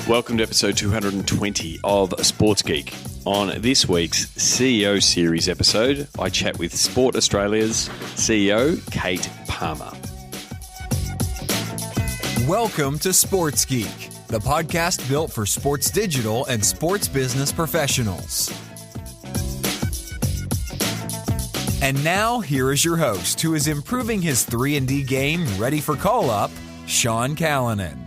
Welcome to episode 220 of Sports Geek. On this week's CEO Series episode, I chat with Sport Australia's CEO, Kate Palmer. Welcome to Sports Geek, the podcast built for sports digital and sports business professionals. And now, here is your host, who is improving his 3-and-D game ready for call-up, Sean Callanan.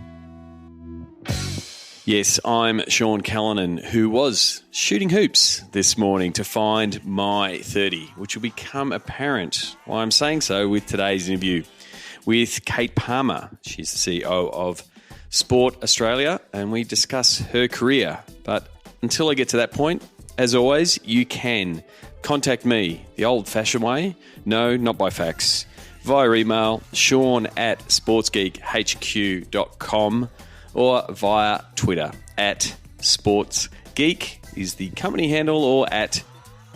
Yes, I'm Sean Callanan, who was shooting hoops this morning to find my 30, which will become apparent why I'm saying so with today's interview with Kate Palmer. She's the CEO of Sport Australia, and we discuss her career. But until I get to that point, as always, you can contact me the old-fashioned way. No, not by fax. Via email, sean@sportsgeekhq.com, or via Twitter @SportsGeek is the company handle, or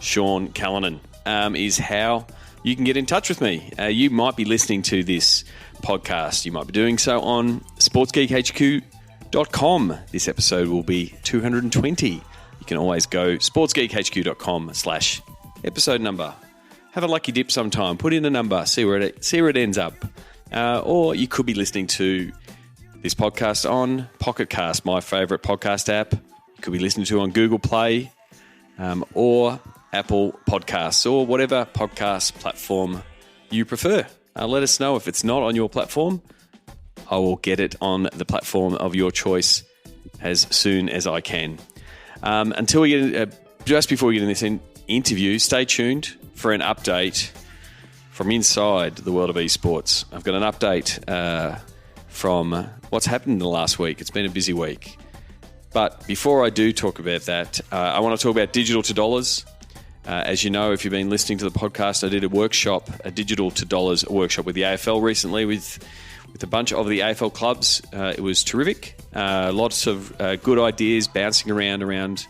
@Sean Callanan is how you can get in touch with me. You might be listening to this podcast. You might be doing so on sportsgeekhq.com. This episode will be 220. You can always go sportsgeekhq.com/episode number. Have a lucky dip sometime. Put in a number. See where it ends up. Or you could be listening to this podcast on Pocket Cast, my favourite podcast app. You could be listening to it on Google Play or Apple Podcasts, or whatever podcast platform you prefer. Let us know if it's not on your platform. I will get it on the platform of your choice as soon as I can. Until we get just before we get in this interview, stay tuned for an update from inside the world of esports. I've got an update from what's happened in the last week. It's been a busy week. But before I do talk about that, I want to talk about digital to dollars. As you know, if you've been listening to the podcast, I did a digital to dollars workshop with the AFL recently with a bunch of the AFL clubs. It was terrific. Lots of good ideas bouncing around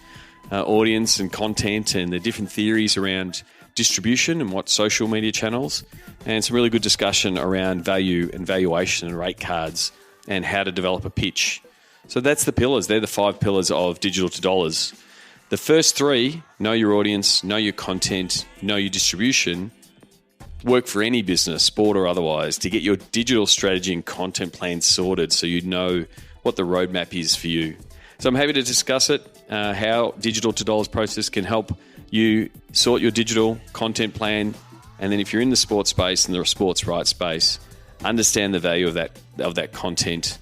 audience and content and the different theories around distribution and what social media channels, and some really good discussion around value and valuation and rate cards and how to develop a pitch. So that's the pillars. They're the 5 pillars of digital to dollars. The first 3, know your audience, know your content, know your distribution, work for any business, sport or otherwise, to get your digital strategy and content plan sorted so you know what the roadmap is for you. So I'm happy to discuss it, how digital to dollars process can help you sort your digital content plan, and then if you're in the sports space and the sports rights space, understand the value of that content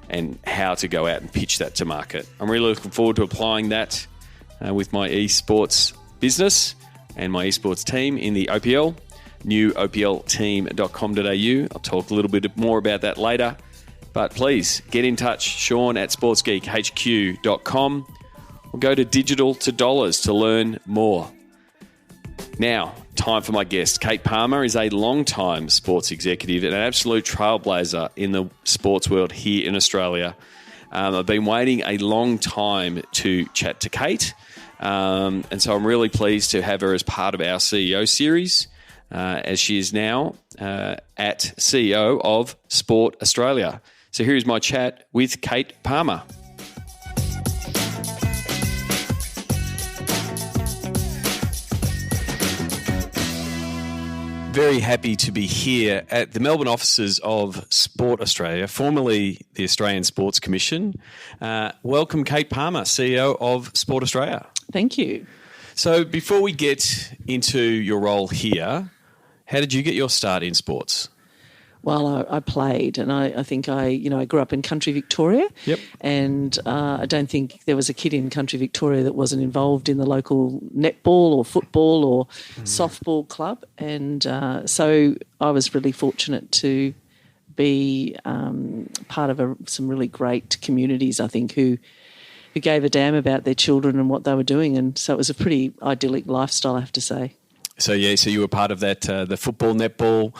and how to go out and pitch that to market. I'm really looking forward to applying that with my esports business and my esports team in the OPL, newoplteam.com.au. I'll talk a little bit more about that later, but please get in touch, sean@sportsgeekhq.com, or go to digital to dollars to learn more. Now, time for my guest. Kate Palmer is a long-time sports executive and an absolute trailblazer in the sports world here in Australia. I've been waiting a long time to chat to Kate, and so I'm really pleased to have her as part of our CEO series, as she is now at CEO of Sport Australia. So here is my chat with Kate Palmer. Very happy to be here at the Melbourne offices of Sport Australia, formerly the Australian Sports Commission. Welcome, Kate Palmer, CEO of Sport Australia. Thank you. So before we get into your role here, how did you get your start in sports? Well, I played, and I think I grew up in country Victoria. Yep. And I don't think there was a kid in country Victoria that wasn't involved in the local netball or football or softball club. And so I was really fortunate to be part of some really great communities, I think, who gave a damn about their children and what they were doing. And so it was a pretty idyllic lifestyle, I have to say. So you were part of that, the football, netball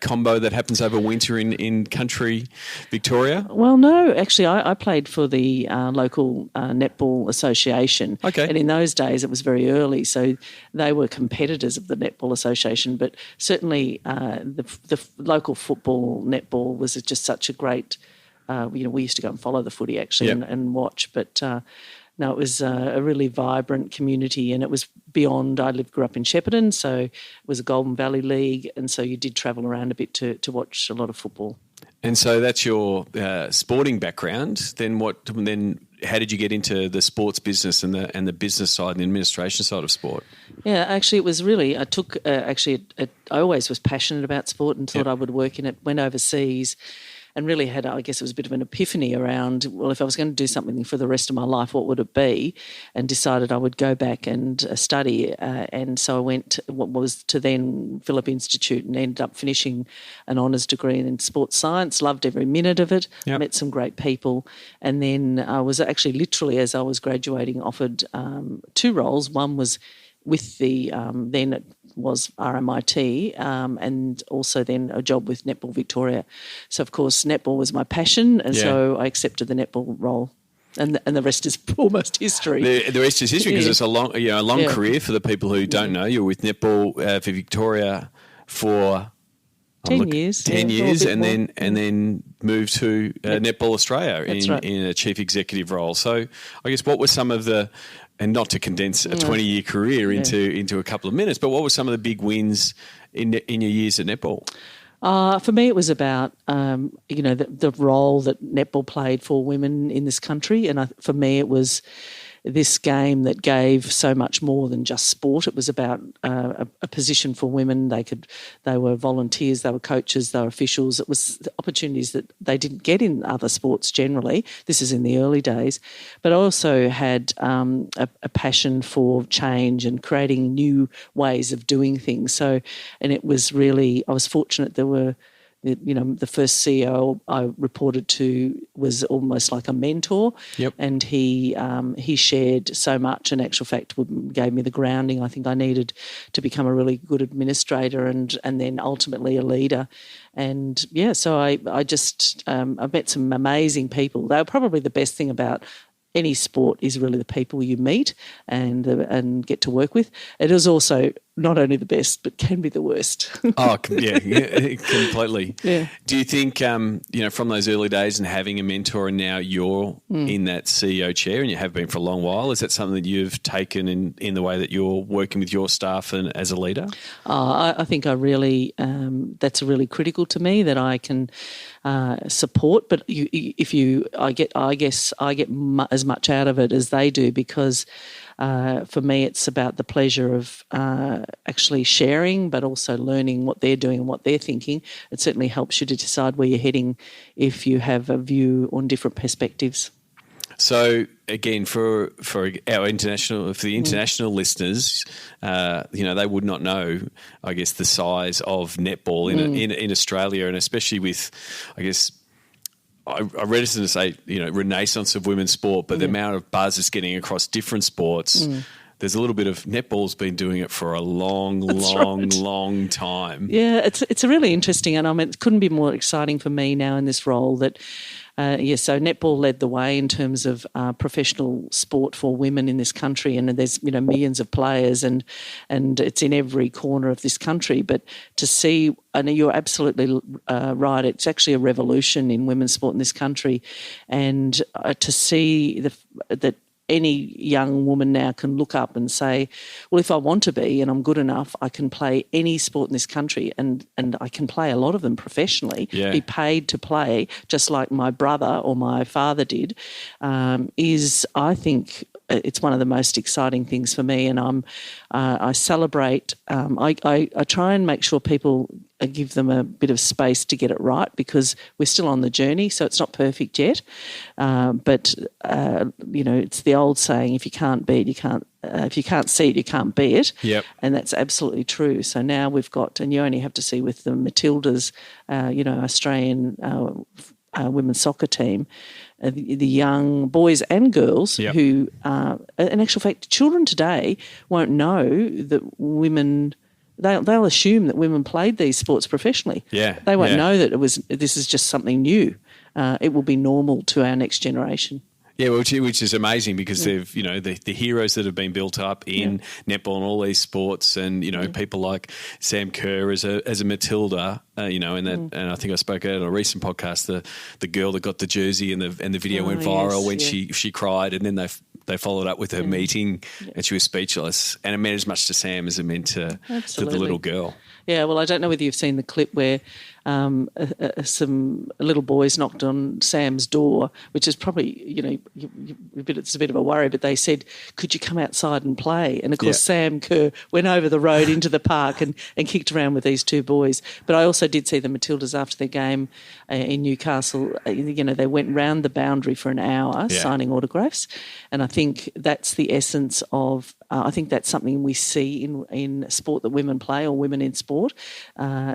combo that happens over winter in country Victoria? Well, no, actually I played for the local netball association. Okay. And in those days it was very early, so they were competitors of the netball association, but certainly the local football netball was just such a great we used to go and follow the footy actually Yep. and watch, but no, it was a really vibrant community, and it was beyond. I grew up in Shepparton, so it was a Golden Valley League, and so you did travel around a bit to watch a lot of football. And so that's your sporting background. Then how did you get into the sports business and the business side and the administration side of sport? Yeah, actually, it was really. I took I always was passionate about sport and thought I would work in it. Went overseas. And really had, I guess it was a bit of an epiphany around, well, if I was going to do something for the rest of my life, what would it be? And decided I would go back and study. And so I went to what was to then Phillip Institute and ended up finishing an honours degree in sports science. Loved every minute of it. Yep. Met some great people. And then I was actually literally, as I was graduating, offered 2 roles. One was with the then it was RMIT and also then a job with Netball Victoria. So, of course, netball was my passion, and so I accepted the netball role. And the rest is almost history. The rest is history because it's a long career for the people who don't know. You're with Netball for Victoria for 10 years. 10 yeah, years, and then moved to Netball Australia in a chief executive role. So, I guess what were some of the, and not to condense a 20-year career into a couple of minutes, but what were some of the big wins in your years at Netball? For me, it was about the role that netball played for women in this country, and for me, it was this game that gave so much more than just sport. It was about a position for women. They were volunteers, they were coaches, they were officials. It was the opportunities that they didn't get in other sports generally. This is in the early days. But I also had a passion for change and creating new ways of doing things. And it was really, I was fortunate there were, the first CEO I reported to was almost like a mentor, and he shared so much. In actual fact, gave me the grounding I think I needed to become a really good administrator and then ultimately a leader. And so I just I met some amazing people. They were probably the best thing about any sport is really the people you meet and get to work with. It is also not only the best, but can be the worst. Oh, yeah, completely. Yeah. Do you think, from those early days and having a mentor, and now you're in that CEO chair, and you have been for a long while, is that something that you've taken in the way that you're working with your staff and as a leader? I think I really that's really critical to me, that I can support. But I get as much out of it as they do, because for me, it's about the pleasure of actually sharing, but also learning what they're doing and what they're thinking. It certainly helps you to decide where you're heading if you have a view on different perspectives. So again, for our international listeners, they would not know, I guess, the size of netball in Australia, and especially with, I guess, I read it to say, renaissance of women's sport, but the amount of buzz it's getting across different sports. There's a little bit of netball's been doing it for a long time. Yeah, it's a really interesting, and it couldn't be more exciting for me now in this role that. So netball led the way in terms of professional sport for women in this country, and there's millions of players, and it's in every corner of this country. But to see, and you're absolutely right, it's actually a revolution in women's sport in this country, and to see that any young woman now can look up and say, well, if I want to be and I'm good enough, I can play any sport in this country, and I can play a lot of them professionally, be paid to play, just like my brother or my father did, is, I think, it's one of the most exciting things for me. And I celebrate, I try and make sure people give them a bit of space to get it right, because we're still on the journey, so it's not perfect yet. But it's the old saying: if you can't be it, you can't. If you can't see it, you can't be it. Yep. And that's absolutely true. So now we've got, and you only have to see with the Matildas, Australian women's soccer team, the young boys and girls who, in actual fact, children today won't know that women. They'll assume that women played these sports professionally. Yeah, they won't know that this is just something new. It will be normal to our next generation. Yeah, which is amazing because they've, the heroes that have been built up in netball and all these sports, and people like Sam Kerr as a Matilda, and I think I spoke about it on a recent podcast, the girl that got the jersey and the video went viral when she cried, and then they followed up with her meeting and she was speechless, and it meant as much to Sam as it meant to the little girl. Yeah, well, I don't know whether you've seen the clip where some little boys knocked on Sam's door, which is probably, it's a bit of a worry, but they said, could you come outside and play? And, of course, Sam Kerr went over the road into the park and kicked around with these two boys. But I also did see the Matildas after their game in Newcastle. They went round the boundary for an hour signing autographs, and I think that's the essence of I think that's something we see in sport that women play, or women in sport.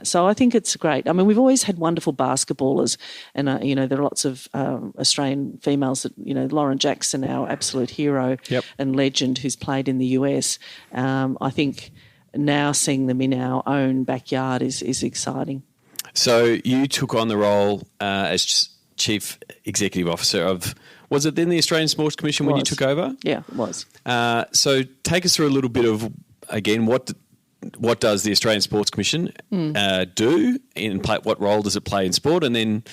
So I think it's great. I mean, we've always had wonderful basketballers, and there are lots of Australian females that Lauren Jackson, our absolute hero and legend, who's played in the US. I think now seeing them in our own backyard is exciting. So you took on the role as Chief Executive Officer of, was it then the Australian Sports Commission when you took over? Yeah, it was. So take us through a little bit of, again, what does the Australian Sports Commission do, and what role does it play in sport, and then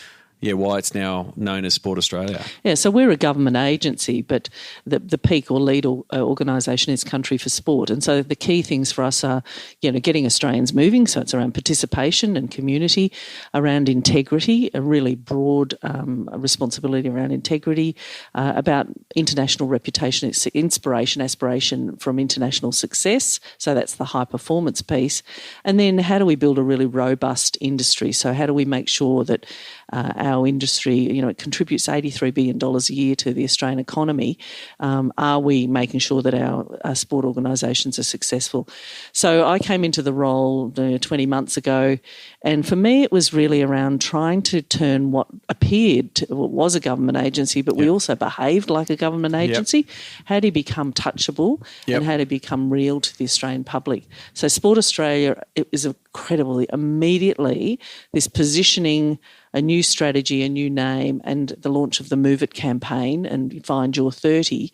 why it's now known as Sport Australia. Yeah, so we're a government agency, but the peak or lead organisation is Country for Sport. And so the key things for us are, getting Australians moving. So it's around participation and community, around integrity, a really broad responsibility around integrity, about international reputation, it's inspiration, aspiration from international success. So that's the high performance piece. And then how do we build a really robust industry? So how do we make sure that our industry, it contributes $83 billion a year to the Australian economy. Are we making sure that our sport organisations are successful? So I came into the role 20 months ago, and for me it was really around trying to turn what was a government agency, but we also behaved like a government agency. How do you become touchable and how to become real to the Australian public? So Sport Australia, it was incredibly immediately this positioning, a new strategy, a new name, and the launch of the Move It campaign and Find Your 30.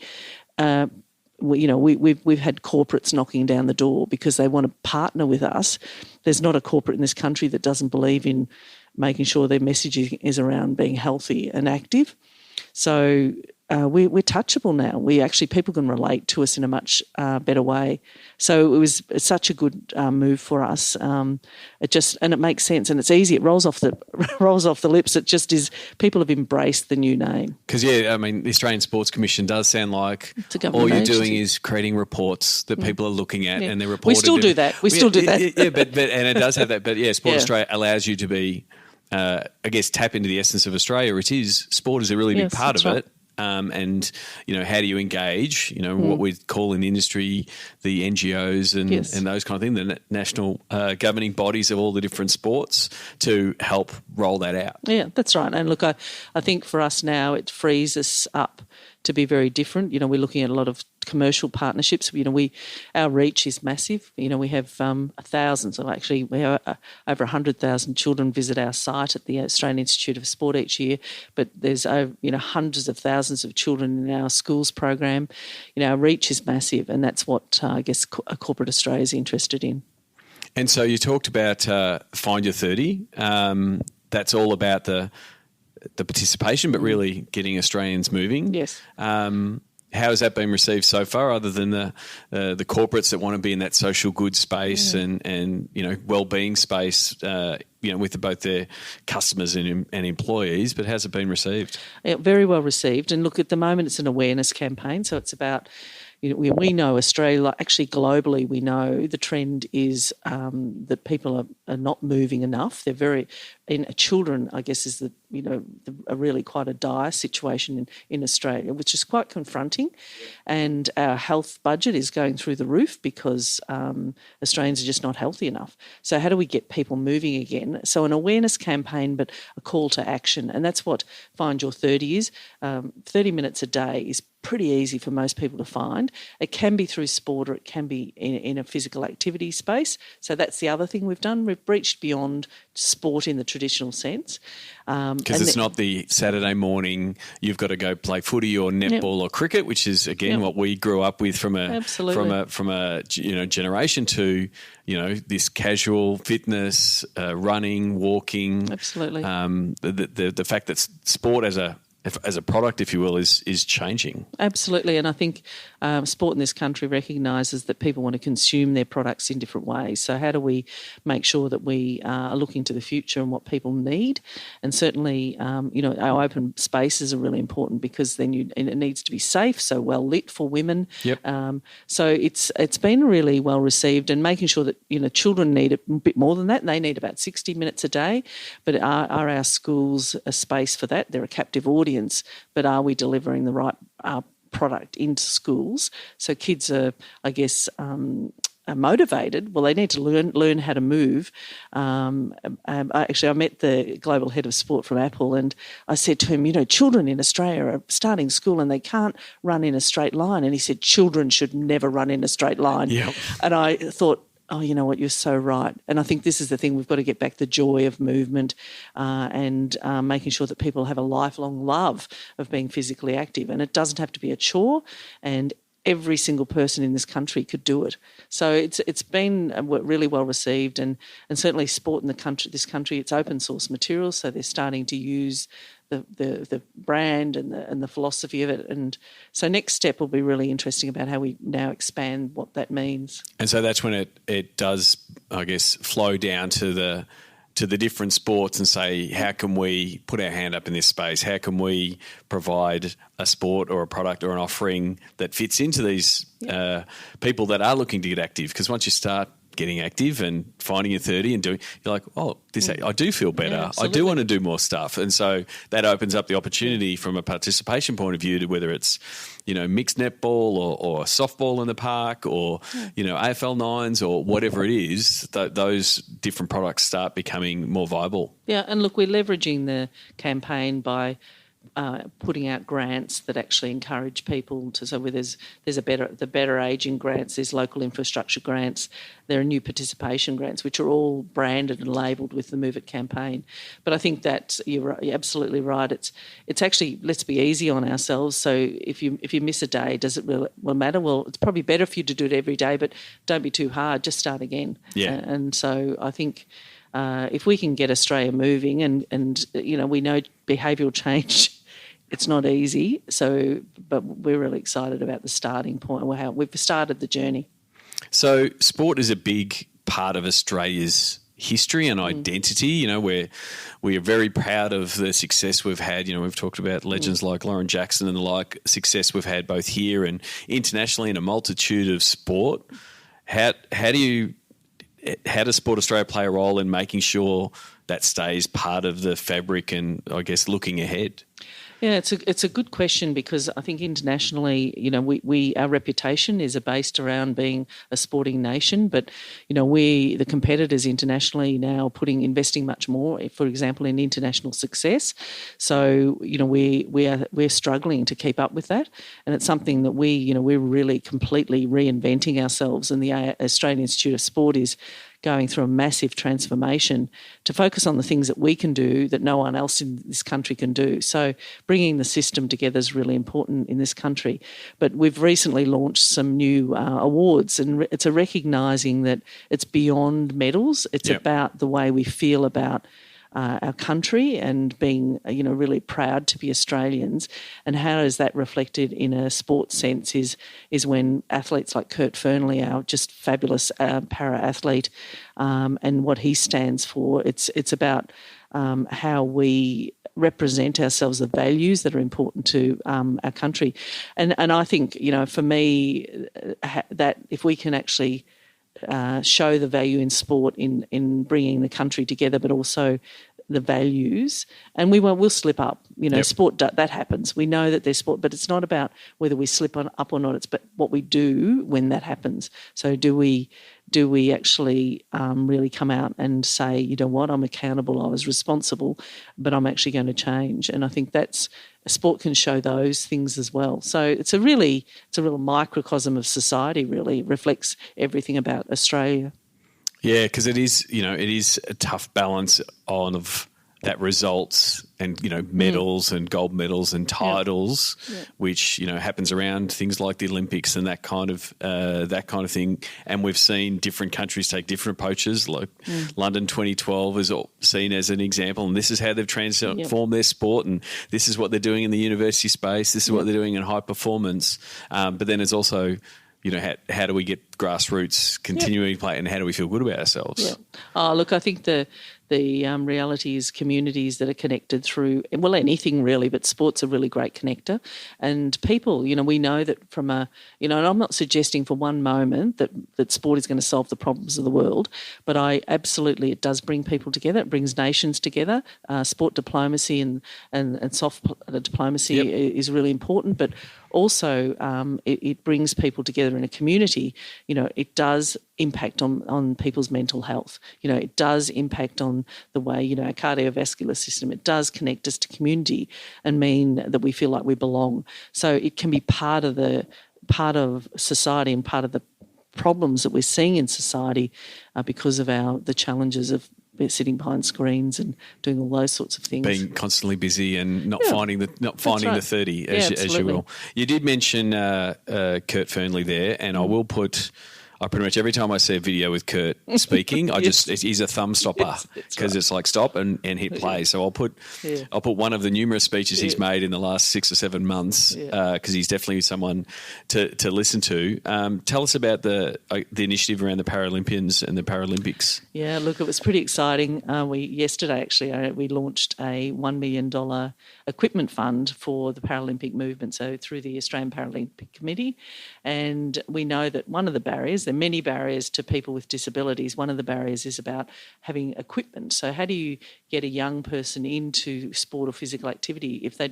We've had corporates knocking down the door because they want to partner with us. There's not a corporate in this country that doesn't believe in making sure their messaging is around being healthy and active. So we're touchable now. People can relate to us in a much better way. So it was such a good move for us. It makes sense, and it's easy. It rolls off the lips. It just is. People have embraced the new name. Because the Australian Sports Commission does sound like all you're doing is creating reports that people are looking at and they're reporting. We still do that. We still do that. Yeah, but and it does have that. But Sport Australia allows you to be, tap into the essence of Australia, which is sport is a really big part of it. And, how do you engage, what we call in the industry the NGOs and those kind of things, the national governing bodies of all the different sports to help roll that out. Yeah, that's right. And look, I think for us now it frees us up to be very different. We're looking at a lot of commercial partnerships. Our reach is massive. We have thousands. So actually, we have over 100,000 children visit our site at the Australian Institute of Sport each year. But there's hundreds of thousands of children in our schools program. Our reach is massive, and that's what I guess corporate Australia is interested in. And so you talked about Find Your 30. That's all about the participation, but really getting Australians moving. Yes. How has that been received so far, other than the corporates that want to be in that social good space and well-being space, with both their customers and employees? But how's it been received? Yeah, very well received. And look, at the moment it's an awareness campaign, so it's about. We know Australia, actually globally, we know the trend is that people are not moving enough. They're children, I guess, is a really quite a dire situation in Australia, which is quite confronting. And our health budget is going through the roof because Australians are just not healthy enough. So how do we get people moving again? So an awareness campaign, but a call to action. And that's what Find Your 30 is. 30 minutes a day is pretty easy for most people to find. mind. It can be through sport or it can be in a physical activity space. So that's the other thing we've done. We've reached beyond sport in the traditional sense. Because it's not the Saturday morning you've got to go play footy or netball or cricket, which is again what we grew up with from a generation to this casual fitness, running, walking. Absolutely. The fact that sport as a product, if you will, is changing. Absolutely, and I think sport in this country recognises that people want to consume their products in different ways. So how do we make sure that we are looking to the future and what people need? And certainly, our open spaces are really important because then it needs to be safe, so well lit for women. Yep. So it's been really well received, and making sure that children need a bit more than that. They need about 60 minutes a day, but are our schools a space for that? They're a captive audience. But are we delivering the right product into schools so kids are, I guess, are motivated? Well, they need to learn how to move. I met the global head of sport from Apple, and I said to him, children in Australia are starting school and they can't run in a straight line. And he said, children should never run in a straight line. Yep. And I thought, oh, you know what, you're so right. And I think this is the thing, we've got to get back the joy of movement and making sure that people have a lifelong love of being physically active. And it doesn't have to be a chore, and every single person in this country could do it. So it's been really well received, and certainly sport in this country, it's open source material, so they're starting to use the brand and the philosophy of it. And so next step will be really interesting about how we now expand what that means. And so that's when it does, I guess, flow down to the different sports and say, how can we put our hand up in this space? How can we provide a sport or a product or an offering that fits into these people that are looking to get active? Because once you start getting active and finding your 30 and doing, you're like, oh, I do feel better. Yeah, I do want to do more stuff. And so that opens up the opportunity from a participation point of view to whether it's, mixed netball or softball in the park or, AFL nines or whatever it is, those different products start becoming more viable. Yeah, and look, we're leveraging the campaign by putting out grants that actually encourage people to. So where there's the better ageing grants, there's local infrastructure grants, there are new participation grants, which are all branded and labelled with the Move It campaign. But I think that you're absolutely right. It's actually, let's be easy on ourselves. So if you miss a day, does it really matter? Well, it's probably better for you to do it every day, but don't be too hard. Just start again. Yeah. And so I think. If we can get Australia moving, and we know behavioural change, it's not easy. So, but we're really excited about the starting point, how we've started the journey. So, sport is a big part of Australia's history and identity. We are very proud of the success we've had. We've talked about legends like Lauren Jackson and the like, success we've had both here and internationally in a multitude of sport. How does Sport Australia play a role in making sure that stays part of the fabric and, I guess, looking ahead? Yeah, it's a good question because I think internationally, our reputation is based around being a sporting nation, but the competitors internationally now investing much more, for example, in international success. So we're struggling to keep up with that, and it's something that we're really completely reinventing ourselves, and the Australian Institute of Sport is going through a massive transformation to focus on the things that we can do that no one else in this country can do. So bringing the system together is really important in this country. But we've recently launched some new awards, and it's a recognising that it's beyond medals. It's about the way we feel about our country and being, really proud to be Australians. And how is that reflected in a sports sense is when athletes like Kurt Fearnley, our just fabulous para-athlete, and what he stands for, it's about how we represent ourselves, the values that are important to our country. And I think, for me, that if we can actually show the value in sport in bringing the country together, but also the values, and we'll slip up. Sport, that happens. We know that there's sport, but it's not about whether we slip up or not. It's but what we do when that happens. So do we do we actually really come out and say, you know what, I'm accountable, I was responsible, but I'm actually going to change? And I think sport can show those things as well. So it's a real microcosm of society, really. It reflects everything about Australia. Yeah, because it is a tough balance of that results and, medals and gold medals and titles, which, happens around things like the Olympics and that kind of thing. And we've seen different countries take different approaches. Like London 2012 is seen as an example, and this is how they've transformed their sport, and this is what they're doing in the university space. This is what they're doing in high performance. But then it's also, how do we get grassroots continuing to play, and how do we feel good about ourselves? Yeah. Oh, look, I think the reality is communities that are connected through, well, anything really, but sport's a really great connector. And people, we know that from and I'm not suggesting for one moment that sport is going to solve the problems of the world, but it does bring people together. It brings nations together. Sport diplomacy and soft diplomacy is really important, but also it brings people together in a community. It does impact on people's mental health. It does impact on the way, our cardiovascular system. It does connect us to community and mean that we feel like we belong. So it can be part of society and part of the problems that we're seeing in society because of the challenges of sitting behind screens and doing all those sorts of things. Being constantly busy and not finding the 30 as you will. You did mention Kurt Fearnley there, and I will put. I pretty much every time I see a video with Kurt speaking, he's a thumb stopper because it's like stop and hit play. So I'll put one of the numerous speeches he's made in the last 6 or 7 months because he's definitely someone to listen to. Tell us about the initiative around the Paralympians and the Paralympics. Yeah, look, it was pretty exciting. Yesterday actually we launched a $1 million equipment fund for the Paralympic movement, so through the Australian Paralympic Committee, and we know that one of the barriers. There are many barriers to people with disabilities. One of the barriers is about having equipment. So how do you get a young person into sport or physical activity if they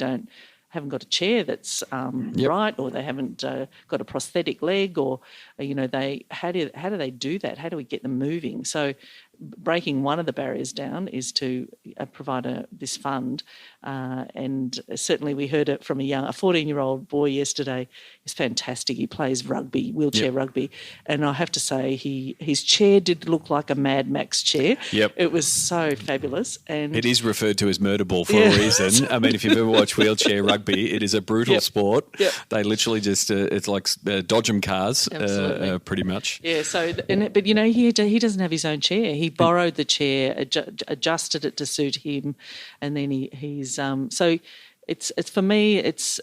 haven't got a chair that's right, or they haven't got a prosthetic leg, or how do they do that? How do we get them moving? So breaking one of the barriers down is to provide this fund, and certainly we heard it from a 14-year-old boy yesterday. He's fantastic. He plays rugby, wheelchair rugby, and I have to say his chair did look like a Mad Max chair. Yep. It was so fabulous. And it is referred to as murder ball for a reason. I mean, if you've ever watched wheelchair rugby, it is a brutal sport. Yep. They literally just it's like dodgem cars, pretty much. Yeah. So, but he doesn't have his own chair. He borrowed the chair, adjusted it to suit him, and then he's so. It's for me. It's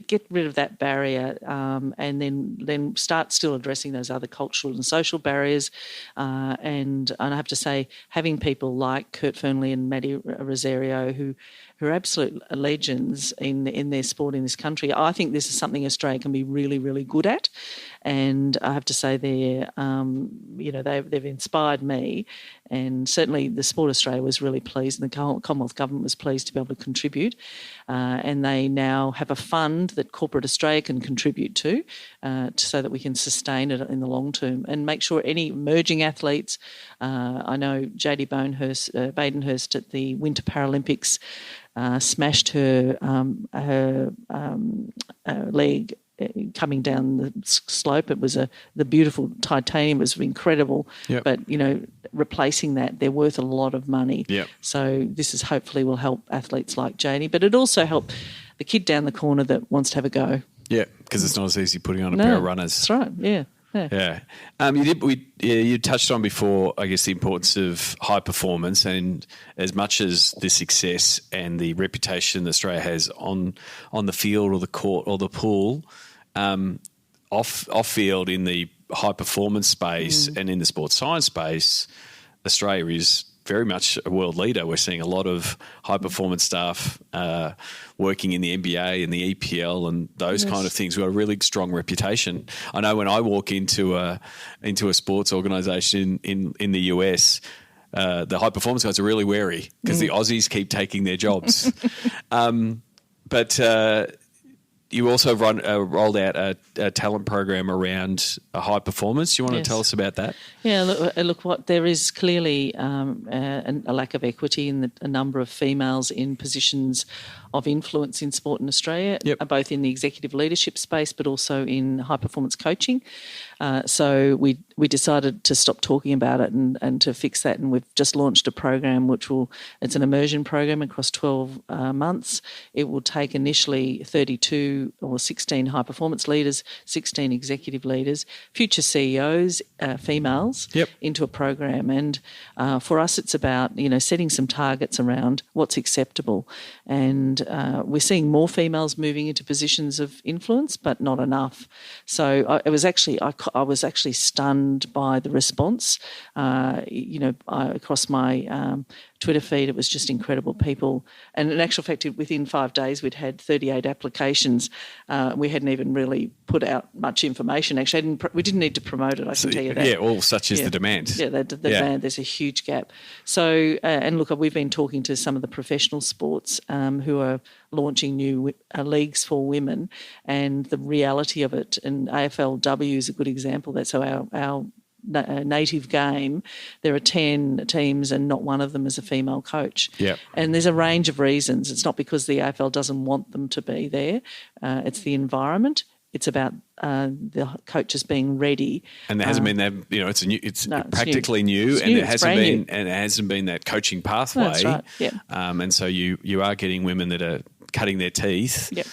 get rid of that barrier, and then start still addressing those other cultural and social barriers. And I have to say, having people like Kurt Fearnley and Maddie Rosario, who are absolute legends in their sport in this country, I think this is something Australia can be really, really good at. And I have to say, they've inspired me, and certainly the Sport Australia was really pleased, and the Commonwealth Government was pleased to be able to contribute. And they now have a fund that Corporate Australia can contribute to so that we can sustain it in the long term and make sure any emerging athletes. I know JD Badenhurst at the Winter Paralympics smashed her leg coming down the slope. It was the beautiful titanium was incredible, but replacing that, they're worth a lot of money. So this is hopefully will help athletes like Janie, but it also help the kid down the corner that wants to have a go. Yeah, because it's not as easy putting on a pair of runners. That's right. Yeah. You touched on before, I guess, the importance of high performance, and as much as the success and the reputation that Australia has on the field or the court or the pool, off field in the high performance space and in the sports science space, Australia is very much a world leader. We're seeing a lot of high performance staff working in the NBA and the EPL and those kind of things. We've got a really strong reputation. I know when I walk into a sports organisation in the US, the high performance guys are really wary because the Aussies keep taking their jobs. But you also rolled out a talent program around high performance. Do you want to tell us about that? Yeah, look, there is clearly a lack of equity in a number of females in positions of influence in sport in Australia, both in the executive leadership space but also in high-performance coaching. So we decided to stop talking about it and to fix that, and we've just launched a program it's an immersion program across 12 months. It will take initially 32 or 16 high-performance leaders, 16 executive leaders, future CEOs, females, into a program. And for us, it's about, setting some targets around what's acceptable. And we're seeing more females moving into positions of influence, but not enough. So I was actually stunned by the response. Across my Twitter feed, it was just incredible. People, and in actual fact, within 5 days, we'd had 38 applications. We hadn't even really put out much information. Actually, we didn't need to promote it. I can tell you that. Yeah, all such is the demand. Yeah, the demand. There's a huge gap. So, and look, we've been talking to some of the professional sports who are launching new leagues for women, and the reality of it. And AFLW is a good example. That's how our native game, there are 10 teams and not one of them is a female coach. Yeah. And there's a range of reasons. It's not because the AFL doesn't want them to be there. It's the environment. It's about the coaches being ready. And there hasn't been that, it's practically new, and there hasn't been that coaching pathway. That's right. Yeah. And so you are getting women that are cutting their teeth. Yep.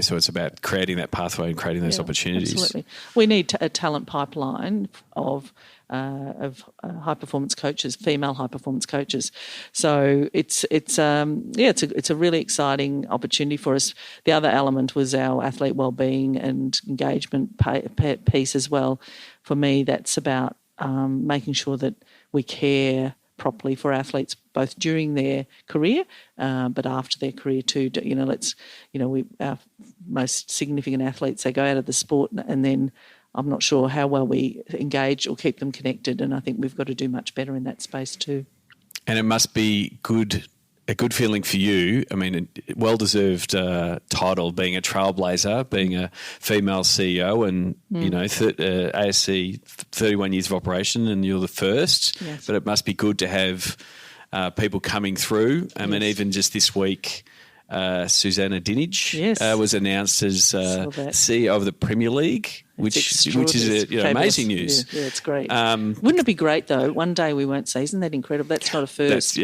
So it's about creating that pathway and creating those opportunities. Absolutely. We need a talent pipeline of high performance coaches, female high performance coaches. So it's a really exciting opportunity for us. The other element was our athlete wellbeing and engagement piece as well. For me, that's about making sure that we care properly for athletes both during their career, but after their career too. Our most significant athletes, they go out of the sport and then I'm not sure how well we engage or keep them connected, and I think we've got to do much better in that space too. And it must be a good feeling for you. I mean, well-deserved title, being a trailblazer, being a female CEO, and ASC 31 years of operation, and you're the first. Yes. But it must be good to have people coming through. I mean, even just this week, Susanna Dinenage was announced as CEO of the Premier League, which is amazing news. Yeah, it's great. Wouldn't it be great though? One day we won't say, "Isn't that incredible?" That's not a first.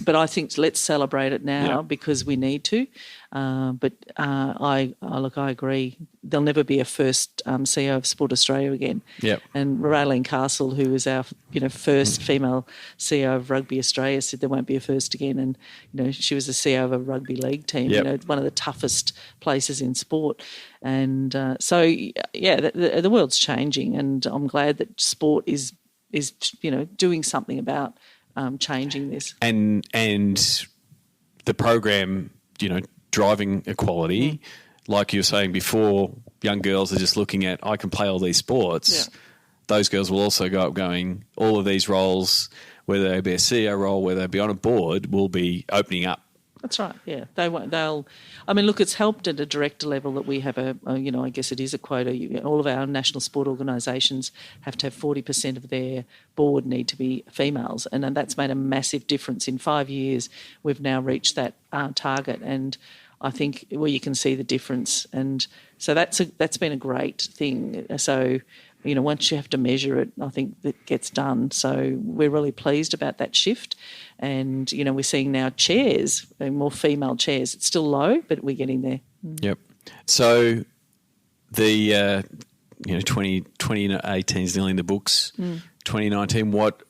But I think let's celebrate it now because we need to. I agree. There'll never be a first CEO of Sport Australia again. Yep. And Raylene Castle, who was our first female CEO of Rugby Australia, said there won't be a first again. And she was the CEO of a rugby league team. Yep. One of the toughest places in sport. And the world's changing, and I'm glad that sport is doing something about changing this. And the program, driving equality, like you were saying before, young girls are just looking at, I can play all these sports. Yeah. Those girls will also go up going, all of these roles, whether they be a CEO role, whether they be on a board, will be opening up. That's right. Yeah, they'll. I mean, look, it's helped at a director level that we have I guess it is a quota. All of our national sport organisations have to have 40% of their board need to be females, and that's made a massive difference. In 5 years, we've now reached that target, and I think you can see the difference, and so that's been a great thing. So. Once you have to measure it, I think that gets done. So we're really pleased about that shift. And, we're seeing now chairs, more female chairs. It's still low, but we're getting there. Yep. So the 2018 is nearly in the books. 2019, what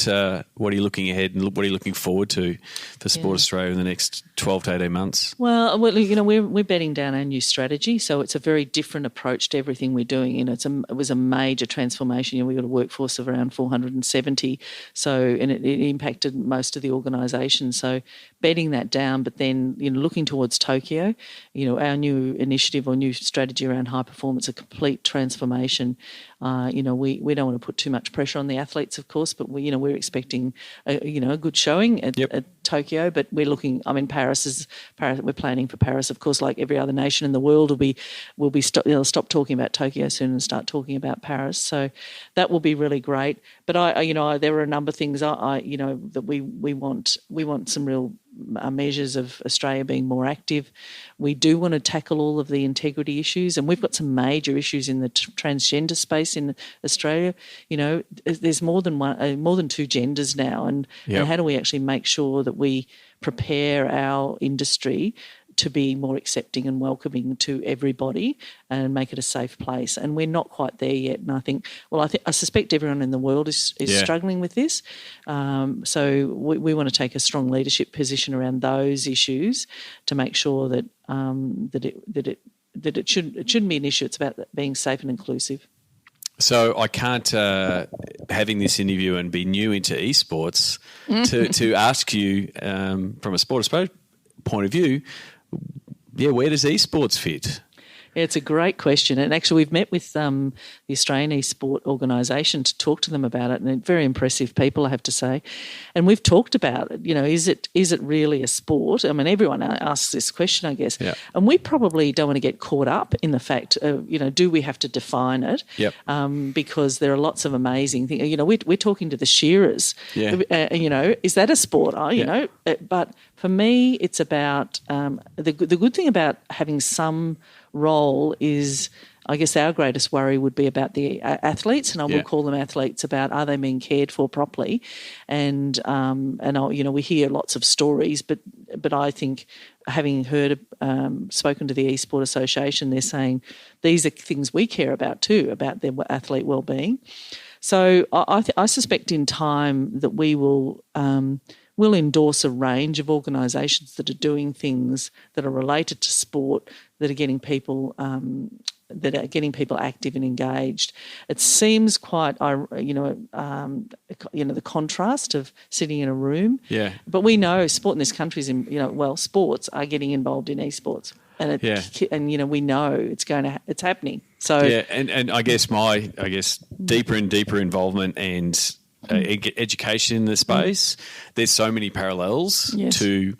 are you looking ahead and what are you looking forward to for Sport Australia in the next 12 to 18 months? Well, we're bedding down our new strategy, so it's a very different approach to everything we're doing. It was a major transformation. We've got a workforce of around 470, and it impacted most of the organisation. So bedding that down, but then looking towards Tokyo, our new initiative or new strategy around high performance, a complete transformation. We don't want to put too much pressure on on the athletes, of course, but we're expecting a good showing at Tokyo. But we're looking. I mean, Paris. We're planning for Paris, of course. Like every other nation in the world, will stop talking about Tokyo soon and start talking about Paris. So that will be really great. But there are a number of things that we want. We want some real measures of Australia being more active. We do want to tackle all of the integrity issues, and we've got some major issues in the transgender space in Australia. There's more than two genders now, and how do we actually make sure that we prepare our industry to be more accepting and welcoming to everybody and make it a safe place? And we're not quite there yet. And I suspect everyone in the world is struggling with this. So we want to take a strong leadership position around those issues to make sure that it shouldn't be an issue. It's about being safe and inclusive. So I can't, having this interview and be new into esports, to ask you from a sport point of view, where does esports fit? Yeah, it's a great question. And actually we've met with the Australian Esport Organisation to talk to them about it, and they're very impressive people, I have to say. And we've talked about it, is it really a sport? I mean, everyone asks this question, I guess. Yep. And we probably don't want to get caught up in the fact of, do we have to define it? Yep. Because there are lots of amazing things. We're talking to the shearers. Yeah. Is that a sport? But for me, it's about the good thing about having some role is, I guess our greatest worry would be about the athletes, and I will call them athletes, about are they being cared for properly? And we hear lots of stories, but I think having spoken to the Esport Association, they're saying these are things we care about too, about their athlete well-being. So I suspect in time that we'll endorse a range of organisations that are doing things that are related to sport, that are getting people active and engaged. It seems quite, the contrast of sitting in a room. Yeah. But we know sport in this country is, sports are getting involved in esports, and we know it's happening. So and I guess deeper and deeper involvement and education in the space. There's so many parallels to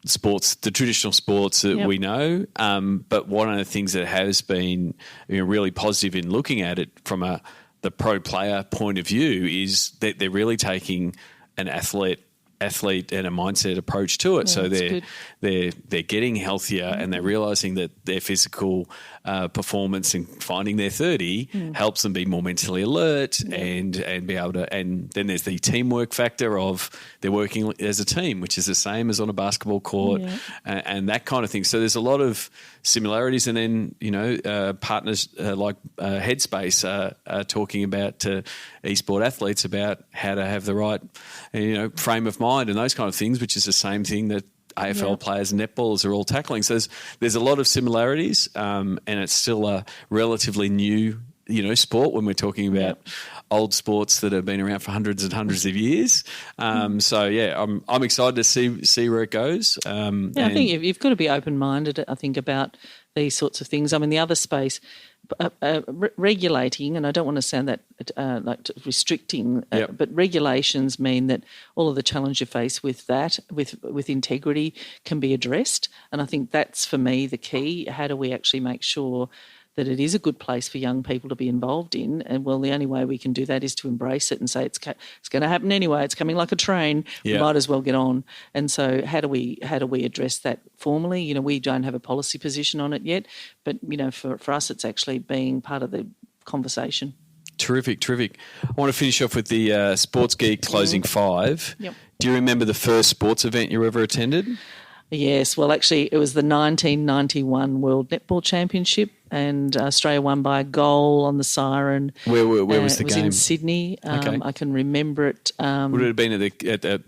sports, the traditional sports that we know. But one of the things that has been really positive in looking at it from the pro player point of view is that they're really taking an athlete and a mindset approach to it. So they're getting healthier, and they're realising that their physical performance and finding their 30 helps them be more mentally alert and be able to. And then there's the teamwork factor of they're working as a team, which is the same as on a basketball court and that kind of thing. So there's a lot of similarities. And then partners like Headspace are talking about esport athletes about how to have the right frame of mind and those kind of things, which is the same thing that AFL players and netballers are all tackling. So there's a lot of similarities, and it's still a relatively new sport when we're talking about old sports that have been around for hundreds and hundreds of years. I'm excited to see where it goes. I think you've got to be open-minded, I think, about these sorts of things. I mean, the other space, regulating, and I don't want to sound that like restricting, but regulations mean that all of the challenge you face with that, with integrity, can be addressed. And I think that's, for me, the key. How do we actually make sure that it is a good place for young people to be involved in? And the only way we can do that is to embrace it and say it's going to happen anyway. It's coming like a train. We might as well get on. And so how do we address that formally? We don't have a policy position on it yet, but for us, it's actually being part of the conversation. Terrific. I want to finish off with the Sports Geek Closing 5. Yep. Do you remember the first sports event you ever attended? Yes, well, actually, it was the 1991 World Netball Championship, and Australia won by a goal on the siren. Where was the game? It was in Sydney. Okay. I can remember it. Would it have been at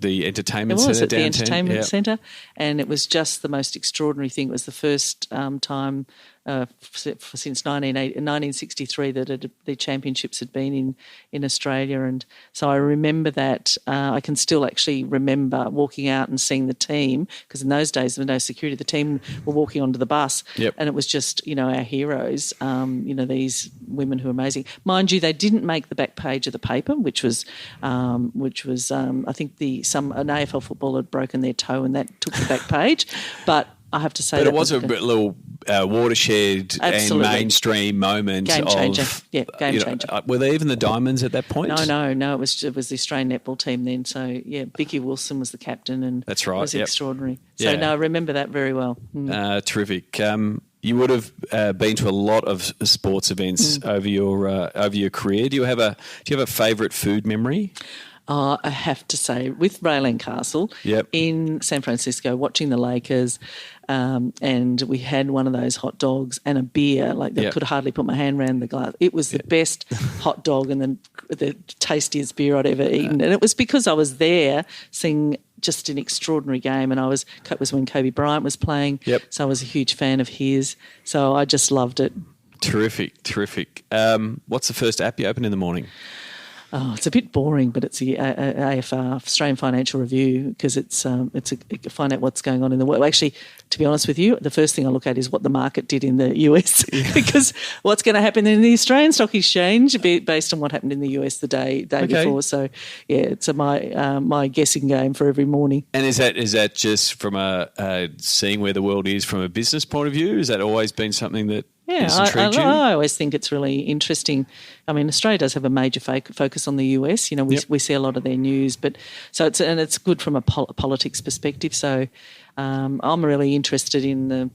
the entertainment centre? It was at the downtown? entertainment centre, and it was just the most extraordinary thing. It was the first time since 1963 that the championships had been in Australia. And so I remember that. I can still actually remember walking out and seeing the team, because in those days there was no security. The team were walking onto the bus, and it was just, our heroes, these women who are amazing. Mind you, they didn't make the back page of the paper, which was I think an AFL footballer had broken their toe and that took the back page. But I have to say, but it was a little watershed and mainstream moment. Game changer. Game changer. Were there even the Diamonds at that point? No. It was the Australian netball team then. So Vicky Wilson was the captain, and that's right. It was extraordinary. So I remember that very well. Terrific. You would have been to a lot of sports events over your career. Do you have a favourite food memory? I have to say, with Rayland Castle in San Francisco, watching the Lakers, and we had one of those hot dogs and a beer. I could hardly put my hand around the glass. It was the best hot dog and the tastiest beer I'd ever eaten. And it was because I was there seeing just an extraordinary game, and it was when Kobe Bryant was playing. So I was a huge fan of his. So I just loved it. Terrific. What's the first app you open in the morning? Oh, it's a bit boring, but it's the AFR, Australian Financial Review, because find out what's going on in the world. Actually, to be honest with you, the first thing I look at is what the market did in the US, because what's going to happen in the Australian Stock Exchange based on what happened in the US the day before. So, it's my guessing game for every morning. And is that just from seeing where the world is from a business point of view? Has that always been something that I always think it's really interesting. I mean, Australia does have a major focus on the US. We see a lot of their news, but it's good from a politics perspective. So I'm really interested in the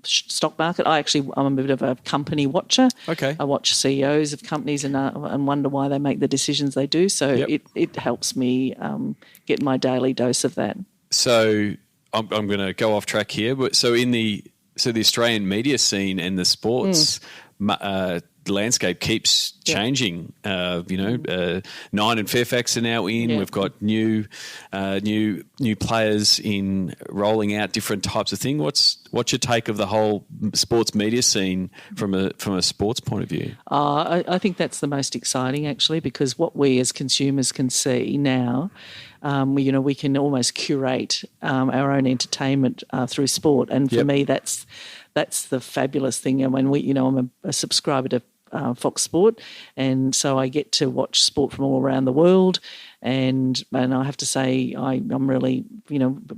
stock market. I'm a bit of a company watcher. Okay, I watch CEOs of companies and wonder why they make the decisions they do. So it helps me get my daily dose of that. So I'm going to go off track here, but So the Australian media scene and the sports landscape keeps changing. Nine and Fairfax are now in. We've got new players in rolling out different types of thing. What's your take of the whole sports media scene from a sports point of view? I think that's the most exciting, actually, because what we as consumers can see now. We can almost curate our own entertainment through sport, and for me, that's the fabulous thing. And when I'm a subscriber to Fox Sport, and so I get to watch sport from all around the world. And I have to say, I'm really,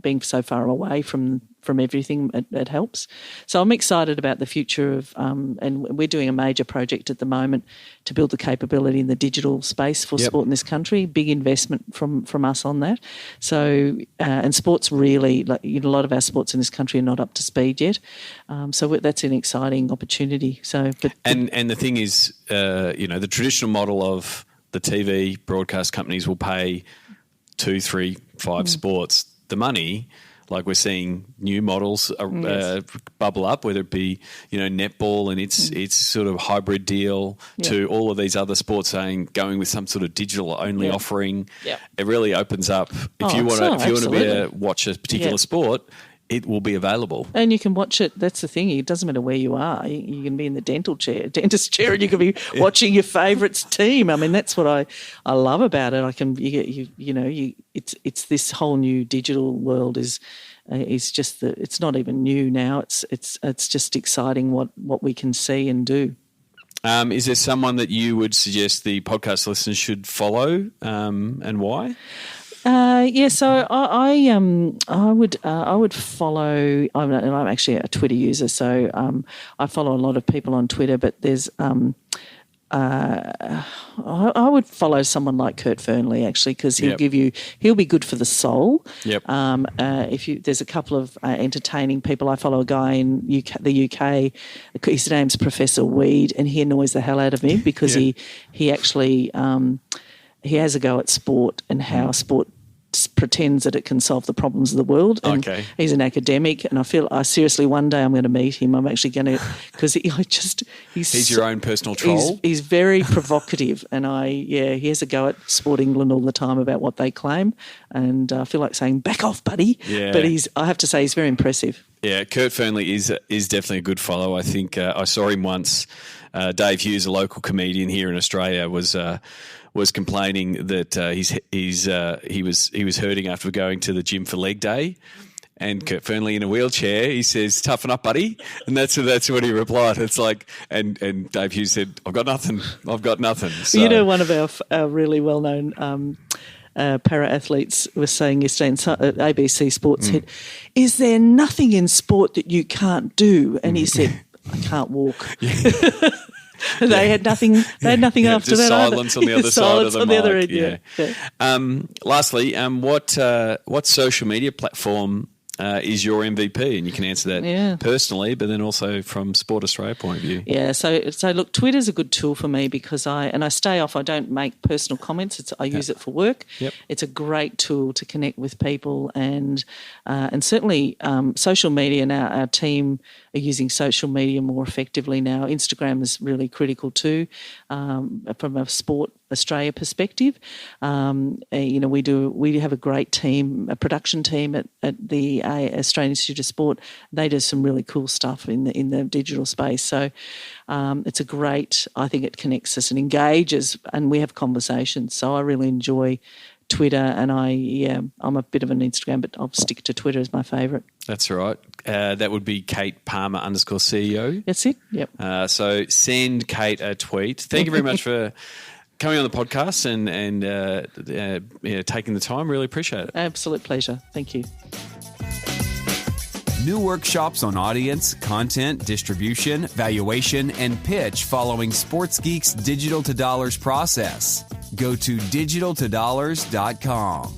being so far away from everything, it helps. So I'm excited about the future of, and we're doing a major project at the moment to build the capability in the digital space for sport in this country. Big investment from us on that. So, and sports really, a lot of our sports in this country are not up to speed yet. So that's an exciting opportunity. So, and the thing is, the traditional model of the TV broadcast companies will pay 2, 3, 5 sports the money. Like we're seeing new models bubble up, whether it be netball and its sort of hybrid deal to all of these other sports going with some sort of digital only offering. It really opens up. If you want to watch a particular sport, it will be available. And you can watch it. That's the thing. It doesn't matter where you are. You can be in the dentist chair, and you can be watching your favourite team. I mean, that's what I love about it. It's this whole new digital world is just it's not even new now. It's just exciting what we can see and do. Is there someone that you would suggest the podcast listeners should follow, and why? So I would follow. I'm actually a Twitter user, so I follow a lot of people on Twitter. But there's I would follow someone like Kurt Fernley, actually, because he'll be good for the soul. There's a couple of entertaining people. I follow a guy in the UK. His name's Professor Weed, and he annoys the hell out of me because he actually he has a go at sport and how sport pretends that it can solve the problems of the world. And he's an academic, and I seriously one day I'm going to meet him. I'm actually going to, because he's your own personal troll. He's very provocative, and he has a go at Sport England all the time about what they claim, and I feel like saying back off, buddy. Yeah. But I have to say, he's very impressive. Yeah, Kurt Fearnley is definitely a good follow. I think I saw him once. Dave Hughes, a local comedian here in Australia, was complaining that he was hurting after going to the gym for leg day, and Kurt Fearnley in a wheelchair. He says, "Toughen up, buddy," and that's what he replied. It's like, and Dave Hughes said, "I've got nothing. I've got nothing." So, one of our really well known. Para-athletes was saying yesterday at ABC Sports said, "Is there nothing in sport that you can't do?" And he said, "I can't walk." They had nothing. They had nothing after just that. Silence on the other side of the mic. Other end, yeah. Lastly, what social media platform is your MVP? And you can answer that personally, but then also from Sport Australia point of view. Yeah, so look, Twitter's a good tool for me because I stay off. I don't make personal comments. I use it for work. Yep. It's a great tool to connect with people, and certainly social media now. Our team are using social media more effectively now. Instagram is really critical too, from a Sport Australia perspective. We have a great team, a production team at the Australian Institute of Sport. They do some really cool stuff in the digital space. So it's a great. I think it connects us and engages, and we have conversations. So I really enjoy Twitter, and I'm a bit of an Instagram, but I'll stick to Twitter as my favourite. That's right. That would be Kate Palmer _CEO. That's it. Yep. So send Kate a tweet. Thank you very much for coming on the podcast and taking the time. Really appreciate it. Absolute pleasure. Thank you. New workshops on audience, content, distribution, valuation, and pitch following Sports Geek's Digital to Dollars process. Go to digitaltodollars.com.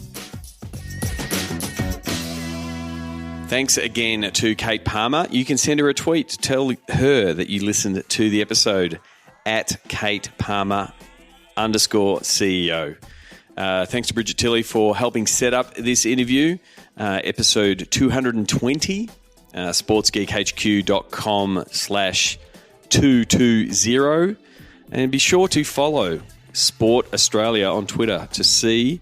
Thanks again to Kate Palmer. You can send her a tweet. Tell her that you listened to the episode at Kate Palmer _CEO. Thanks to Bridget Tilley for helping set up this interview. Episode 220, sportsgeekhq.com/220. And be sure to follow Sport Australia on Twitter to see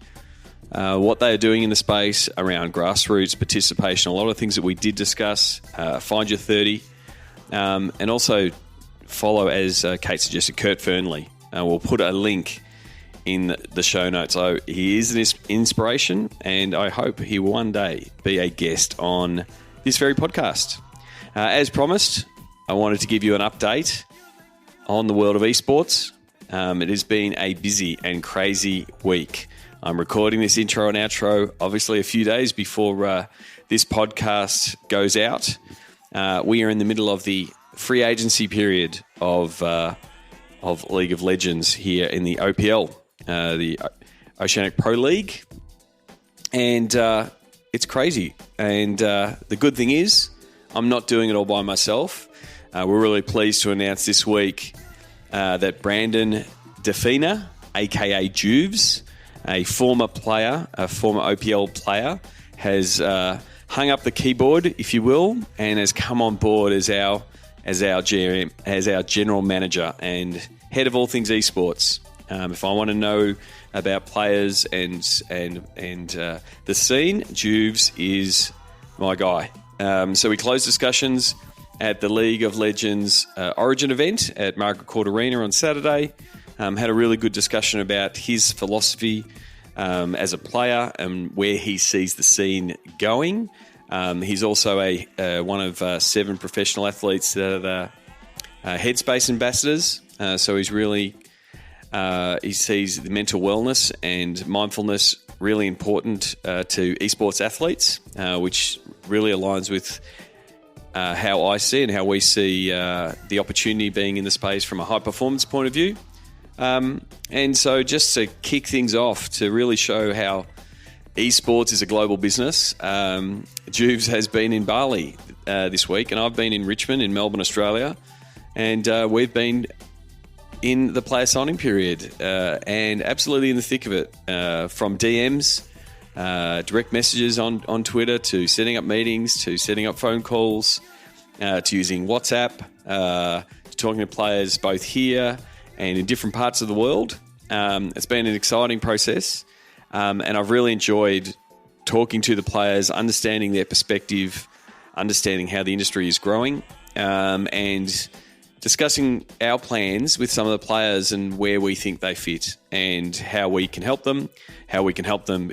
what they are doing in the space around grassroots participation. A lot of things that we did discuss. Find Your 30. And also follow, as Kate suggested, Kurt Fearnley. We'll put a link in the show notes. So he is an inspiration, and I hope he will one day be a guest on this very podcast. As promised, I wanted to give you an update on the world of esports. It has been a busy and crazy week. I'm recording this intro and outro obviously a few days before this podcast goes out. We are in the middle of the free agency period of League of Legends here in the OPL, the Oceanic Pro League, and it's crazy. And the good thing is I'm not doing it all by myself. We're really pleased to announce this week that Brandon Defina, aka Juves, a former OPL player, has hung up the keyboard, if you will, and has come on board as our GM, as our general manager and head of all things esports. If I want to know about players and the scene, Juves is my guy. So we closed discussions at the League of Legends Origin event at Margaret Court Arena on Saturday. Had a really good discussion about his philosophy as a player and where he sees the scene going. He's also one of 7 professional athletes that are Headspace ambassadors. So he's really he sees the mental wellness and mindfulness really important to esports athletes, which really aligns with how I see and how we see the opportunity being in the space from a high performance point of view. And so just to kick things off, to really show how esports is a global business, Juves has been in Bali this week, and I've been in Richmond in Melbourne, Australia, and we've been in the player signing period and absolutely in the thick of it, from DMs direct messages on Twitter, to setting up meetings, to setting up phone calls, to using WhatsApp, to talking to players both here and in different parts of the world. It's been an exciting process, and I've really enjoyed talking to the players, understanding their perspective, understanding how the industry is growing, and discussing our plans with some of the players and where we think they fit and how we can help them,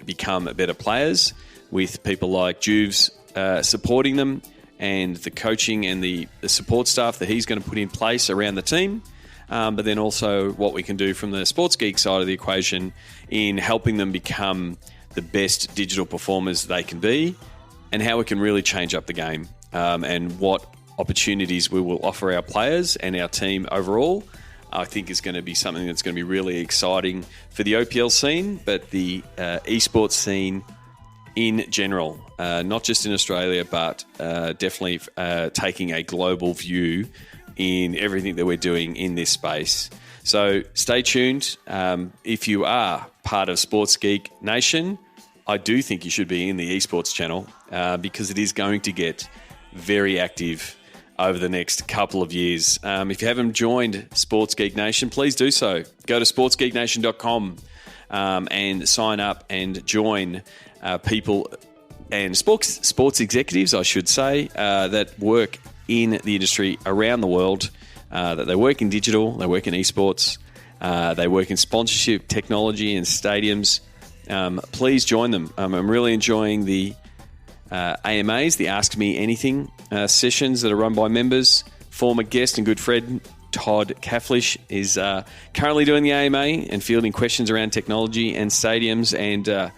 become better players with people like Juves supporting them and the coaching and the support staff that he's going to put in place around the team. But then also what we can do from the Sports Geek side of the equation in helping them become the best digital performers they can be, and how we can really change up the game, and what opportunities we will offer our players and our team overall. I think is going to be something that's going to be really exciting for the OPL scene, but the esports scene in general, not just in Australia, but definitely taking a global view in everything that we're doing in this space. So stay tuned. If you are part of Sports Geek Nation, I do think you should be in the esports channel, because it is going to get very active over the next couple of years. If you haven't joined Sports Geek Nation, please do so. Go to sportsgeeknation.com and sign up and join people and sports executives, I should say, that work in the industry around the world, that they work in digital, they work in esports, they work in sponsorship, technology and stadiums. Please join them. I'm really enjoying the AMAs, the Ask Me Anything sessions that are run by members. Former guest and good friend Todd Kafflish is currently doing the AMA and fielding questions around technology and stadiums and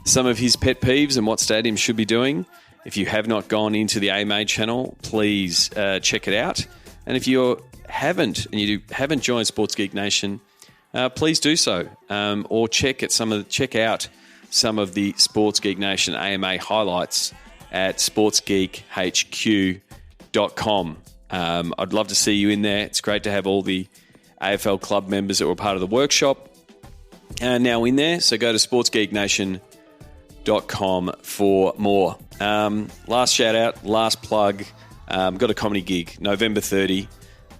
some of his pet peeves and what stadiums should be doing. If you have not gone into the AMA channel, please check it out. And if you haven't joined Sports Geek Nation, please do so, or check out some of the Sports Geek Nation AMA highlights at sportsgeekhq.com. I'd love to see you in there. It's great to have all the AFL club members that were part of the workshop now in there. So go to sportsgeeknation.com for more. Last shout out, last plug. Got a comedy gig, November 30.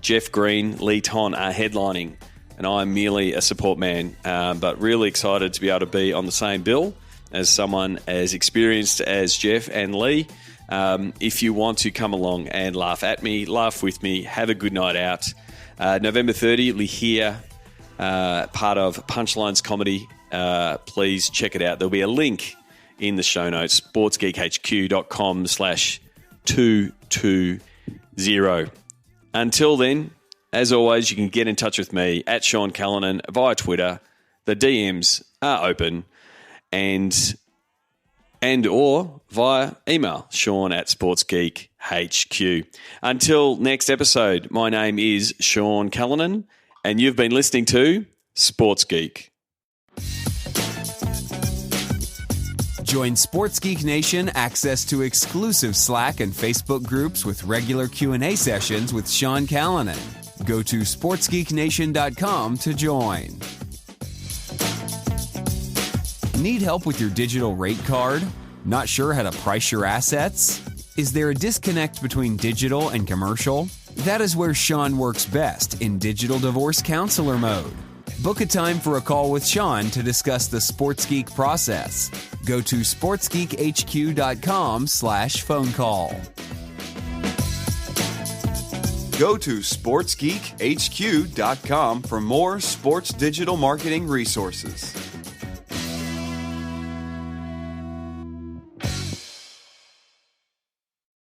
Jeff Green, Lee Ton are headlining, and I'm merely a support man, but really excited to be able to be on the same bill as someone as experienced as Jeff and Lee. If you want to come along and laugh at me, laugh with me, have a good night out. November 30, Lihir, part of Punchlines Comedy. Please check it out. There'll be a link in the show notes, sportsgeekhq.com/220. Until then, as always, you can get in touch with me at Sean Callanan via Twitter. The DMs are open, and or via email, sean@sportsgeekhq. Until next episode, my name is Sean Callanan, and you've been listening to Sports Geek. Join Sports Geek Nation access to exclusive Slack and Facebook groups with regular Q&A sessions with Sean Callanan. Go to sportsgeeknation.com to join. Need help with your digital rate card? Not sure how to price your assets? Is there a disconnect between digital and commercial? That is where Sean works best, in digital divorce counselor mode. Book a time for a call with Sean to discuss the Sports Geek process. Go to sportsgeekhq.com/phone call. Go to sportsgeekhq.com for more sports digital marketing resources.